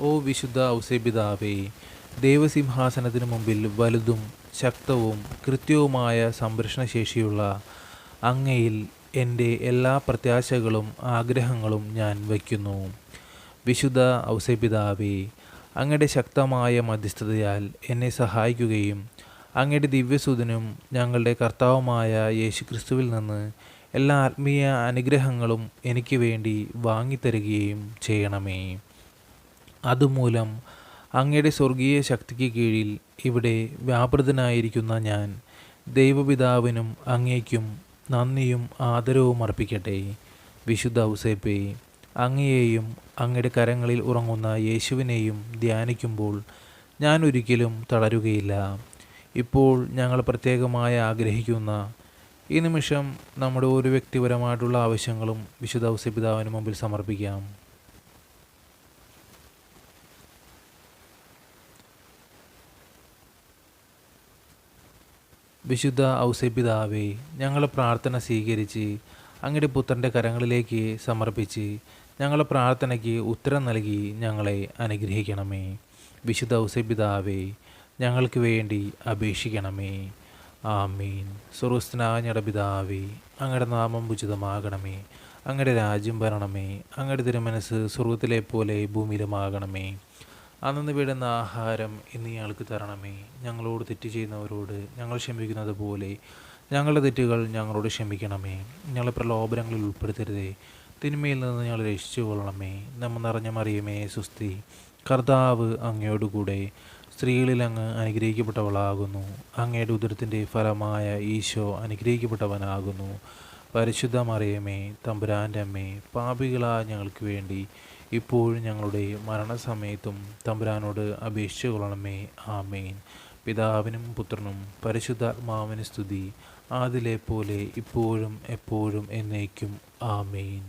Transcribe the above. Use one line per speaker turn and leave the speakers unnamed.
ഓ വിശുദ്ധ ഔസേപിതാവേ, ദൈവസിംഹാസനത്തിനു മുമ്പിൽ വലുതും ശക്തവും കൃത്യവുമായ സംരക്ഷണശേഷിയുള്ള അങ്ങയിൽ എൻ്റെ എല്ലാ പ്രത്യാശകളും ആഗ്രഹങ്ങളും ഞാൻ വയ്ക്കുന്നു. വിശുദ്ധ ഔസേപിതാവേ, അങ്ങയുടെ ശക്തമായ മധ്യസ്ഥതയാൽ എന്നെ സഹായിക്കുകയും അങ്ങയുടെ ദിവ്യസുതനും ഞങ്ങളുടെ കർത്താവുമായ യേശുക്രിസ്തുവിൽ നിന്ന് എല്ലാ ആത്മീയ അനുഗ്രഹങ്ങളും എനിക്ക് വേണ്ടി വാങ്ങിത്തരുകയും ചെയ്യണമേ. അതുമൂലം അങ്ങയുടെ സ്വർഗീയ ശക്തിക്ക് കീഴിൽ ഇവിടെ വ്യാപൃതനായിരിക്കുന്ന ഞാൻ ദൈവപിതാവിനും അങ്ങേക്കും നന്ദിയും ആദരവും അർപ്പിക്കട്ടെ. വിശുദ്ധ ഔസേപ്പേ, അങ്ങയെയും അങ്ങയുടെ കരങ്ങളിൽ ഉറങ്ങുന്ന യേശുവിനെയും ധ്യാനിക്കുമ്പോൾ ഞാൻ ഒരിക്കലും തളരുകയില്ല. ഇപ്പോൾ ഞങ്ങൾ പ്രത്യേകമായി ആഗ്രഹിക്കുന്ന ഈ നിമിഷം നമ്മുടെ ഒരു വ്യക്തിപരമായിട്ടുള്ള ആവശ്യങ്ങളും വിശുദ്ധ ഔസേപിതാവിന് മുമ്പിൽ സമർപ്പിക്കാം. വിശുദ്ധ ഔസേപിതാവേ, ഞങ്ങളുടെ പ്രാർത്ഥന സ്വീകരിച്ച് അങ്ങയുടെ പുത്രൻ്റെ കരങ്ങളിലേക്ക് സമർപ്പിച്ച് ഞങ്ങളുടെ പ്രാർത്ഥനയ്ക്ക് ഉത്തരം നൽകി ഞങ്ങളെ അനുഗ്രഹിക്കണമേ. വിശുദ്ധ ഔസേപിതാവേ, ഞങ്ങൾക്ക് വേണ്ടി അപേക്ഷിക്കണമേ. ആമീൻ. സ്വർഗ്ഗസ്ഥനായ ഞങ്ങളുടെ പിതാവേ, അങ്ങയുടെ നാമം ഉചിതമാകണമേ. അങ്ങയുടെ രാജ്യം വരണമേ. അങ്ങയുടെ തിരുമനസ്സ് സ്വർഗ്ഗത്തിലെ പോലെ ഭൂമിയിലുമാകണമേ. അന്നു വേണ്ടുന്ന ആഹാരം ഇന്ന് ഞങ്ങൾക്ക് തരണമേ. ഞങ്ങളോട് തെറ്റ് ചെയ്യുന്നവരോട് ഞങ്ങൾ ക്ഷമിക്കുന്നത് പോലെ ഞങ്ങളുടെ തെറ്റുകൾ ഞങ്ങളോട് ക്ഷമിക്കണമേ. ഞങ്ങളെ പ്രലോഭനങ്ങളിൽ ഉൾപ്പെടുത്തരുതേ, തിന്മയിൽ നിന്ന് ഞങ്ങൾ രക്ഷിച്ചു കൊള്ളണമേ. നമ്മ നിറഞ്ഞ മറിയമേ സുസ്തി, കർത്താവ് അങ്ങയോടുകൂടെ സ്ത്രീകളിൽ അങ്ങ് അനുഗ്രഹിക്കപ്പെട്ടവളാകുന്നു. അങ്ങയുടെ ഉദരത്തിൻ്റെ ഫലമായ ഈശോ അനുഗ്രഹിക്കപ്പെട്ടവനാകുന്നു. പരിശുദ്ധ മറിയമേ, തമ്പുരാൻ്റെ അമ്മേ, പാപികളായ ഞങ്ങൾക്ക് വേണ്ടി ഇപ്പോഴും ഞങ്ങളുടെ മരണസമയത്തും തമ്പുരാനോട് അപേക്ഷിച്ചു കൊള്ളണമേ. ആമേൻ. പിതാവിനും പുത്രനും പരിശുദ്ധാത്മാവിന് സ്തുതി, ആദിലെ പോലെ ഇപ്പോഴും എപ്പോഴും എന്നേക്കും. ആമേൻ.